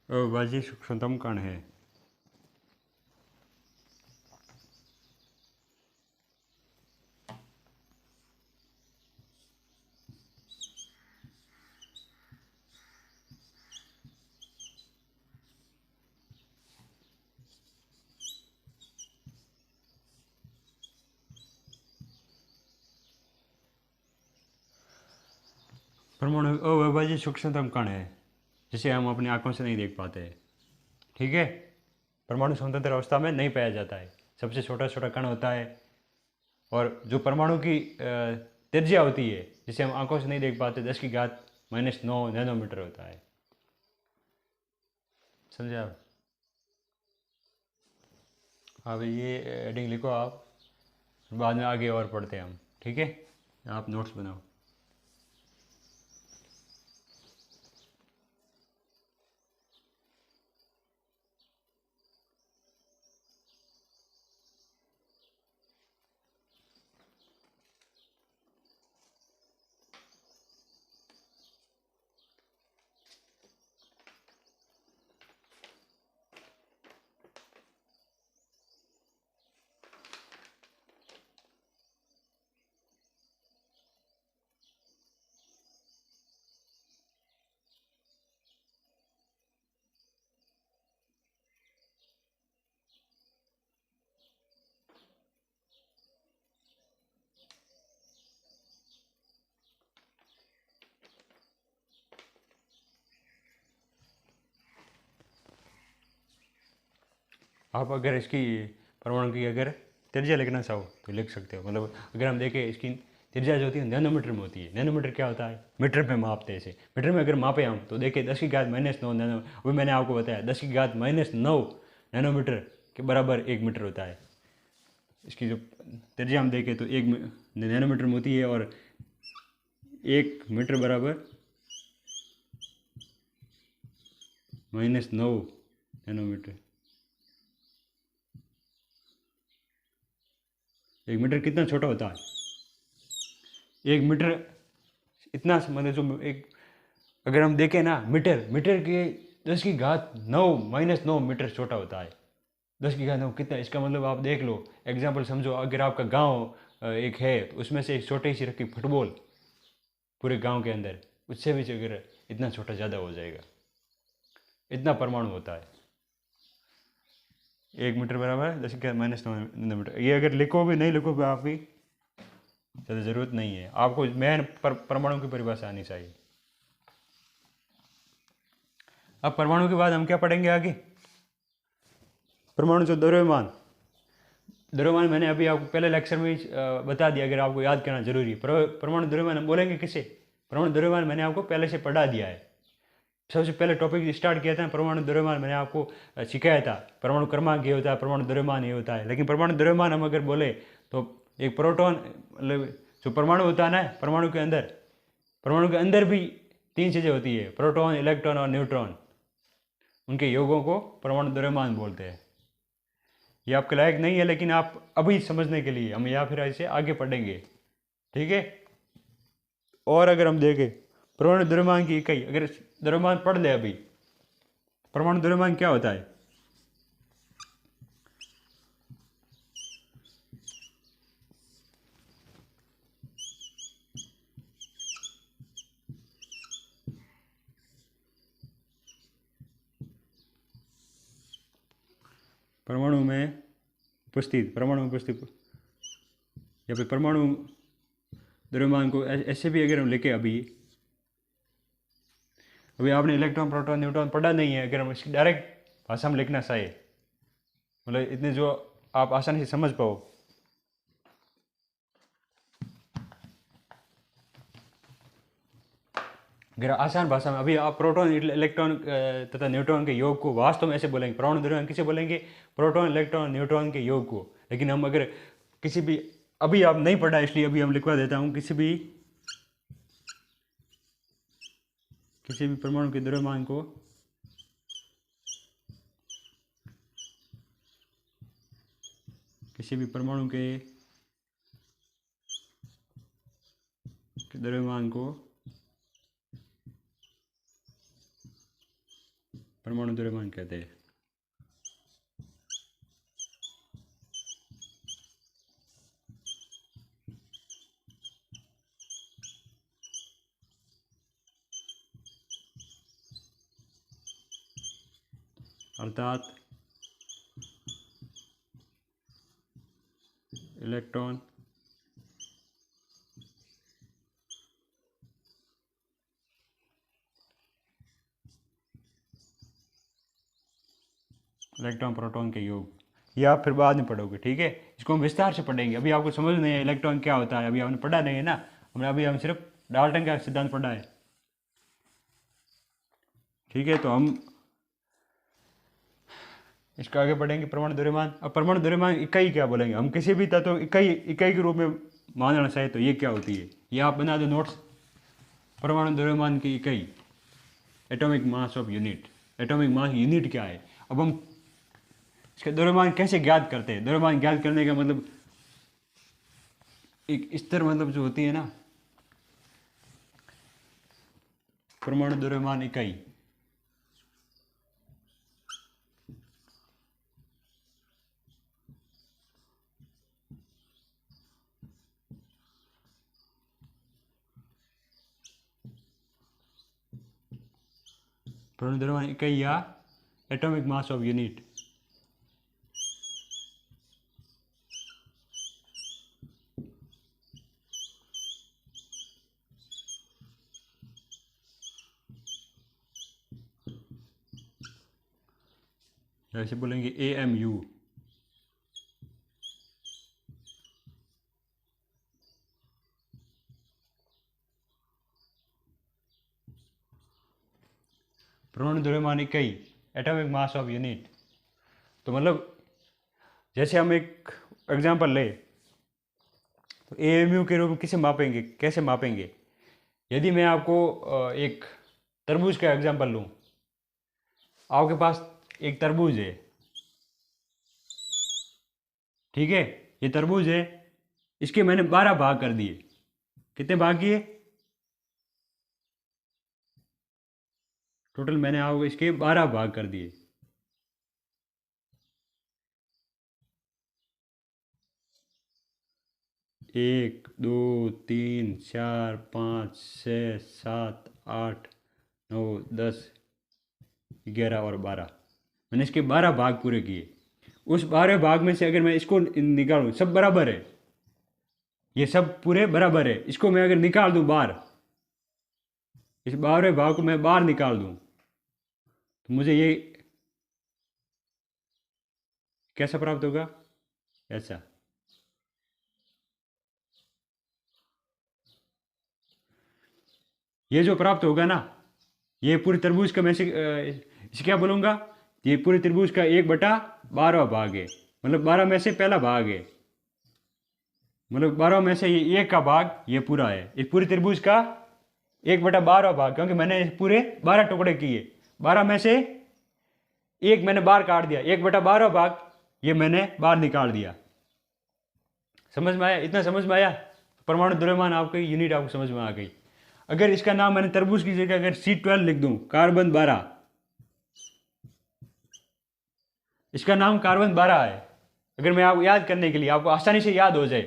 अविभाज्य सूक्ष्मतम कण है। परमाणु अविभाज्य सूक्ष्मतम कण है जिसे हम अपनी आंखों से नहीं देख पाते। ठीक है, परमाणु स्वतंत्र अवस्था में नहीं पाया जाता है, सबसे छोटा छोटा कण होता है, और जो परमाणु की त्रिज्या होती है जिसे हम आंखों से नहीं देख पाते, 10⁻⁹ नैनोमीटर होता है। समझे आप? अब ये हेडिंग लिखो आप, बाद में आगे और पढ़ते हैं हम। ठीक है, आप नोट्स बनाओ। आप अगर इसकी परमाणु की अगर त्रिज्या लिखना चाहो तो लिख सकते हो। मतलब अगर हम देखें, इसकी त्रिज्या जो होती है नैनोमीटर में होती है। नैनोमीटर क्या होता है? मीटर में मापते हैं इसे। मीटर में अगर मापे हम तो देखिए 10⁻⁹ नैनो, अभी मैंने आपको बताया 10⁻⁹ नैनोमीटर के बराबर 1 मीटर होता है। इसकी जो त्रिज्या हम देखें तो 1 नैनोमीटर में होती है, और 1 मीटर बराबर -9 नैनोमीटर। 1 मीटर कितना छोटा होता है? 1 मीटर इतना, मतलब जो एक, अगर हम देखें ना, मीटर के 10⁻⁹ -9 मीटर छोटा होता है। 10⁻⁹ कितना, इसका मतलब आप देख लो, एग्जाम्पल समझो, अगर आपका गांव एक है तो उसमें से एक छोटी सी रखी फुटबॉल पूरे गांव के अंदर, उससे भी अगर इतना छोटा ज़्यादा हो जाएगा, इतना परमाणु होता है। 1 मीटर बराबर 10⁻⁹ मीटर। ये अगर लिखो भी नहीं लिखो भी आप भी, ज़्यादा ज़रूरत नहीं है, आपको मेन परमाणु की परिभाषा आनी चाहिए। अब परमाणु के बाद हम क्या पढ़ेंगे आगे? परमाणु जो द्रव्यमान। द्रव्यमान मैंने अभी आपको पहले लेक्चर में ही बता दिया, अगर आपको याद करना जरूरी है। परमाणु द्रव्यमान हम बोलेंगे किसे? परमाणु द्रव्यमान मैंने आपको पहले से पढ़ा दिया है। सबसे पहले टॉपिक स्टार्ट किया था परमाणु द्रव्यमान, मैंने आपको सिखाया था परमाणु क्रमांक ये होता है, परमाणु द्रव्यमान ये होता है। लेकिन परमाणु द्रव्यमान हम अगर बोले तो एक प्रोटॉन, मतलब जो परमाणु होता है ना, परमाणु के अंदर भी तीन चीज़ें होती है, प्रोटॉन, इलेक्ट्रॉन और न्यूट्रॉन। उनके योगों को परमाणु द्रव्यमान बोलते हैं। ये आपके लायक नहीं है, लेकिन आप अभी समझने के लिए हम या फिर ऐसे आगे पढ़ेंगे, ठीक है। और अगर हम देखें परमाणु द्रव्यमान की इकाई, अगर द्रव्यमान पढ़ ले अभी, परमाणु द्रव्यमान क्या होता है? परमाणु में उपस्थित या फिर परमाणु द्रव्यमान को ऐसे भी अगर हम लिखे, अभी आपने इलेक्ट्रॉन, प्रोटॉन, न्यूट्रॉन पढ़ा नहीं है, अगर हम इसकी डायरेक्ट भाषा में लिखना चाहे, मतलब इतने जो आप आसानी से समझ पाओ, अगर आसान भाषा में, अभी आप प्रोटॉन, इलेक्ट्रॉन तथा न्यूट्रॉन के योग को वास्तव में ऐसे बोलेंगे, परमाणु द्रव्यमान किसे बोलेंगे? प्रोटॉन, इलेक्ट्रॉन, न्यूट्रॉन के योग को। लेकिन हम अगर किसी भी, अभी आप नहीं पढ़ा इसलिए अभी हम लिखवा देता हूँ, किसी भी परमाणु के द्रव्यमान को परमाणु द्रव्यमान कहते हैं। अर्थात इलेक्ट्रॉन, प्रोटॉन के योग। ये आप फिर बाद में पढ़ोगे, ठीक है। इसको हम विस्तार से पढ़ेंगे, अभी आपको समझ नहीं है इलेक्ट्रॉन क्या होता है, अभी आपने पढ़ा नहीं है ना। हम सिर्फ डाल्टन का सिद्धांत पढ़ा है, ठीक है। तो हम इसको आगे बढ़ेंगे, परमाणु द्रव्यमान। अब परमाणु द्रव्यमान इकाई क्या बोलेंगे हम? किसी भी तत्व इकाई के रूप में मानना चाहे तो ये क्या होती है, ये आप बना दो नोट्स। परमाणु द्रव्यमान की इकाई atomic mass of unit. Atomic mass unit क्या है? अब हम इसका द्रव्यमान कैसे ज्ञात करते हैं? द्रव्यमान ज्ञात करने का मतलब एक स्तर, मतलब जो होती है ना, परमाणु द्रव्यमान इकाई, परमाणु द्रव्यमान इकाई या एटॉमिक मास ऑफ यूनिट। ऐसे बोलेंगे AMU। परमाणु द्रव्यमान इकाई एटॉमिक मास ऑफ यूनिट। तो मतलब जैसे हम एक एग्जांपल ले, तो AMU के रूप में किसे मापेंगे, कैसे मापेंगे? यदि मैं आपको एक तरबूज का एग्जांपल लूँ, आपके पास एक तरबूज है, ठीक है, ये तरबूज है, इसके मैंने 12 भाग कर दिए। कितने भाग किए? टोटल मैंने आपको इसके 12 भाग कर दिए। एक, दो, तीन, चार, 5, 6, 7, 8, 9, 10, 11 और 12, मैंने इसके 12 भाग पूरे किए। उस 12 भाग में से अगर मैं इसको निकालूं, सब बराबर है, ये सब पूरे बराबर है, इसको मैं अगर निकाल दूं बाहर, इस 12वें भाग को मैं बाहर निकाल दूं, मुझे ये कैसा प्राप्त होगा? ऐसा। ये जो प्राप्त होगा ना, ये पूरे त्रिभुज का मैं इसे क्या बोलूँगा? ये पूरे त्रिभुज का 1/12 भाग है, मतलब 12 में से पहला भाग है, मतलब 12 में से ये एक का भाग ये पूरा है, इस पूरे त्रिभुज का 1/12 भाग, क्योंकि मैंने पूरे 12 टुकड़े किए, 12 में से एक मैंने बाहर काट दिया, 1/12 भाग ये मैंने बाहर निकाल दिया। समझ में आया? इतना समझ में आया? परमाणु द्रव्यमान आपकी यूनिट आपको समझ में आ गई। अगर इसका नाम मैंने तरबूज की जगह अगर C12 लिख दूं, कार्बन 12, इसका नाम कार्बन 12 है। अगर मैं आपको याद करने के लिए, आपको आसानी से याद हो जाए,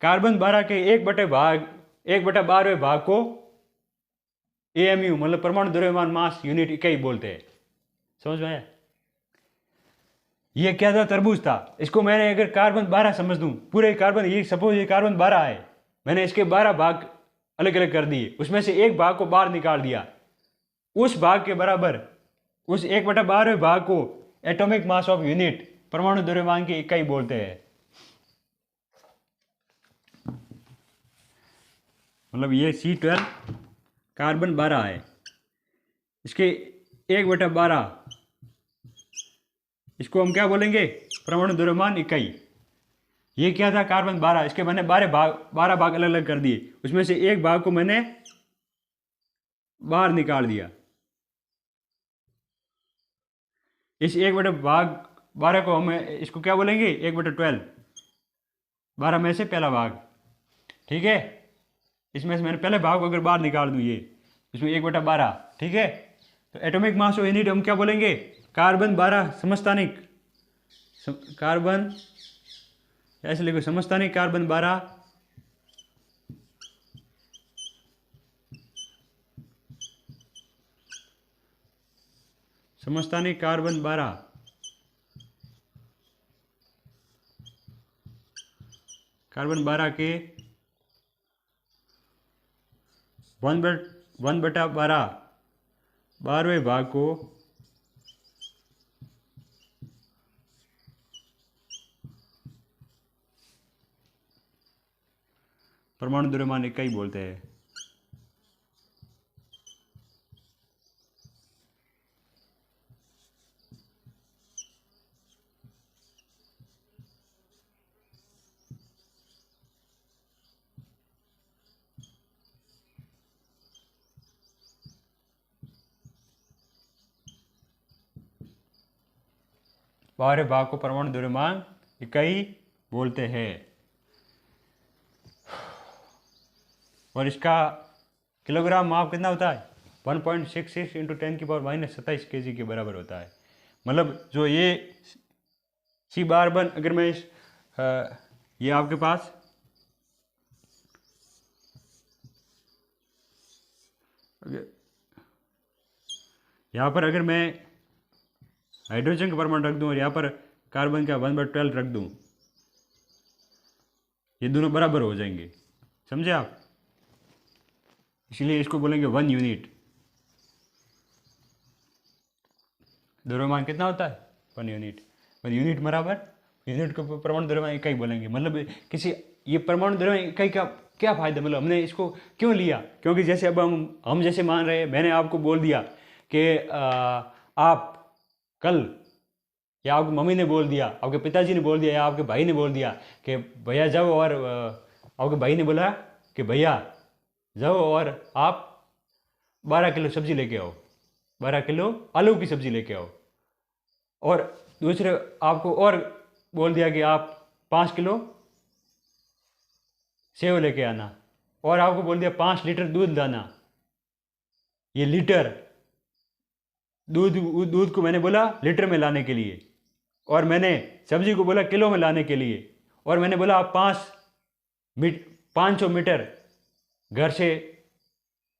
कार्बन 12 के 1/12 भाग को AMU मतलब परमाणु द्रव्यमान मास यूनिट इकाई बोलते हैं। समझ में आया? ये क्या था? तरबूज था। इसको मैंने अगर कार्बन 12 समझ दूं, पूरे कार्बन, ये सपोज ये कार्बन 12 है, मैंने इसके 12 भाग अलग अलग कर दिए, उसमें से एक भाग को बाहर निकाल दिया, उस भाग के बराबर उस 1/12 भाग को एटॉमिक मास ऑफ यूनिट परमाणु द्रव्यमान की इकाई बोलते हैं। मतलब ये C12 कार्बन 12 है, इसके 1/12 इसको हम क्या बोलेंगे? परमाणु द्रव्यमान इकाई। ये क्या था? कार्बन 12, इसके मैंने 12 भाग अलग अलग कर दिए, उसमें से एक भाग को मैंने बाहर निकाल दिया। इस 1/12 को हम इसको क्या बोलेंगे? 1/12, 12 में से पहला भाग, ठीक है। इसमें से मैंने पहले भाग को अगर बाहर निकाल दूं, ये इसमें 1/12, ठीक है। तो एटॉमिक मास ऑफ यूनिट हम क्या बोलेंगे? कार्बन 12 समस्थानिक, कार्बन ऐसे लिखो, समस्थानिक कार्बन 12 समस्थानिक कार्बन 12 कार्बन 12 के 1/12 12वें भाग को परमाणु द्रव्यमान इकाई बोलते हैं। बारहवें भाग को परमाणु द्रव्यमान इकाई बोलते हैं। और इसका किलोग्राम माप कितना होता है? 1.66 × 10⁻⁻27 kg के बराबर होता है। मतलब जो ये C12 अगर मैं ये आपके पास यहाँ पर अगर मैं हाइड्रोजन का परमाणु रख दूं और यहाँ पर कार्बन का 1/12 रख दूं, ये दोनों बराबर हो जाएंगे। समझे आप? इसलिए इसको बोलेंगे 1 यूनिट। द्रव्यमान कितना होता है? 1 यूनिट। 1 यूनिट बराबर यूनिट को परमाणु द्रव्यमान इकाई बोलेंगे। मतलब किसी ये परमाणु द्रव्यमान इकाई का क्या फायदा? मतलब हमने इसको क्यों लिया? क्योंकि जैसे अब हम जैसे मान रहे हैं, मैंने आपको बोल दिया कि आप कल, या आपकी मम्मी ने बोल दिया, आपके पिताजी ने बोल दिया, या आपके भाई ने बोल दिया कि भैया जाओ, और आपके भाई ने बोला कि भैया जाओ और आप 12 किलो सब्जी लेके आओ, 12 किलो आलू की सब्जी लेके आओ। और दूसरे आपको और बोल दिया कि आप 5 किलो सेव लेके आना, और आपको बोल दिया 5 लीटर दूध लाना। ये लीटर दूध को मैंने बोला लीटर में लाने के लिए, और मैंने सब्जी को बोला किलो में लाने के लिए, और मैंने बोला आप 500 मीटर घर से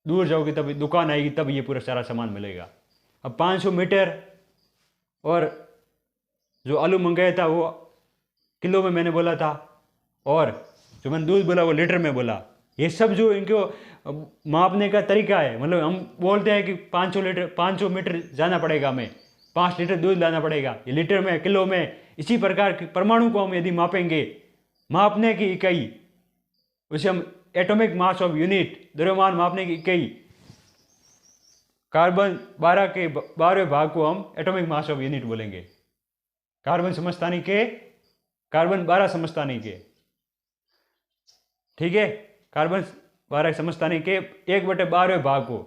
दूर जाओगे तब दुकान आएगी, तब ये पूरा सारा सामान मिलेगा। अब 500 मीटर, और जो आलू मंगाया था वो किलो में मैंने बोला था, और जो मैंने दूध बोला वो लीटर में बोला। ये सब जो इनको मापने का तरीका है, मतलब हम बोलते हैं कि 500 मीटर जाना पड़ेगा हमें, 5 लीटर दूध लाना पड़ेगा, ये लीटर में, किलो में। इसी प्रकार के परमाणु को हम यदि मापेंगे, मापने की इकाई उसे हम एटॉमिक मास ऑफ यूनिट, द्रव्यमान मापने की इकाई, कार्बन 12 के 12वें भाग को हम एटॉमिक मास ऑफ यूनिट बोलेंगे। कार्बन समस्थानिक कार्बन 12 समस्थानिक, ठीक है, कार्बन 12 समस्थानिक के 1/12वें भाग को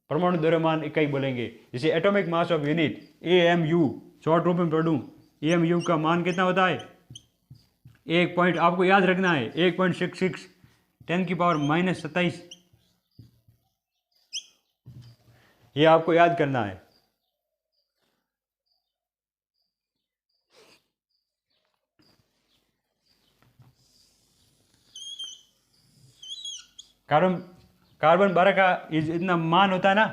परमाणु द्रव्यमान इकाई बोलेंगे, जिसे atomic mass of unit AMU, short रूप में पढ़ूं, AMU का मान कितना होता है? 1 पॉइंट, आपको याद रखना है, 1.66 10⁻⁻27, ये आपको याद करना है। कार्बन 12 का इतना मान होता है ना,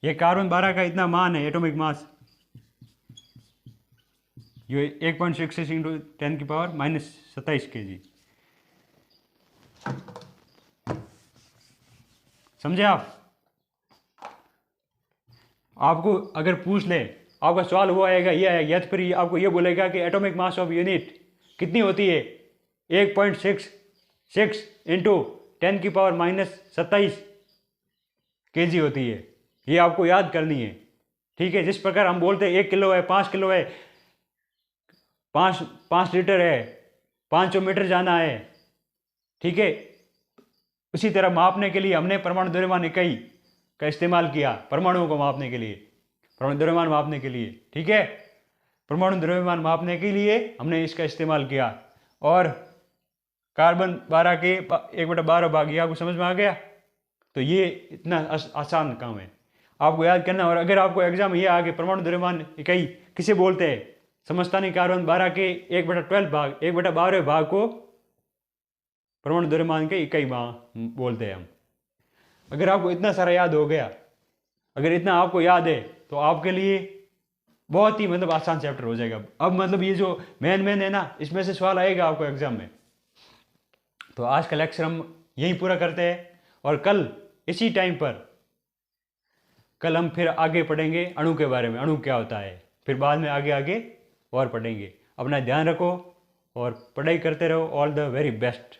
ये कार्बन 12 का इतना मान है एटॉमिक मास, ये 1.66 × 10⁻⁻27 kg। समझे आप? आपको अगर पूछ ले, आपका सवाल हुआ आएगा, ये आएगा, या तो फिर आपको ये बोलेगा कि एटॉमिक मास ऑफ यूनिट कितनी होती है? 1.66 × 10⁻⁻27 kg होती है। ये आपको याद करनी है, ठीक है। जिस प्रकार हम बोलते हैं 1 किलो है, 5 किलो है, 5 लीटर है, 500 मीटर जाना है, ठीक है। उसी तरह मापने के लिए हमने परमाणु द्रव्यमान इकाई का इस्तेमाल किया, परमाणुओं को मापने के लिए, परमाणु द्रव्यमान मापने के लिए, ठीक है। परमाणु द्रव्यमान मापने के लिए हमने इसका इस्तेमाल किया। और कार्बन 12 के 1/12 भाग, ये आपको समझ में आ गया? तो ये इतना आसान काम है, आपको याद करना। और अगर आपको एग्जाम ये आ गया परमाणु द्रव्यमान इकाई किसे बोलते हैं, समस्थानिक कार्बन 12 के 1/12 भाग, 1/12वें भाग को परमाणु द्रव्यमान के इकाई बोलते हैं हम। अगर आपको इतना सारा याद हो गया, अगर इतना आपको याद है, तो आपके लिए बहुत ही मतलब आसान चैप्टर हो जाएगा। अब मतलब ये जो मेन है ना, इसमें से सवाल आएगा आपको एग्जाम में। तो आज का लेक्चर हम यहीं पूरा करते हैं, और कल इसी टाइम पर, कल हम फिर आगे पढ़ेंगे अणु के बारे में, अणु क्या होता है, फिर बाद में आगे और पढ़ेंगे। अपना ध्यान रखो और पढ़ाई करते रहो। All the very best.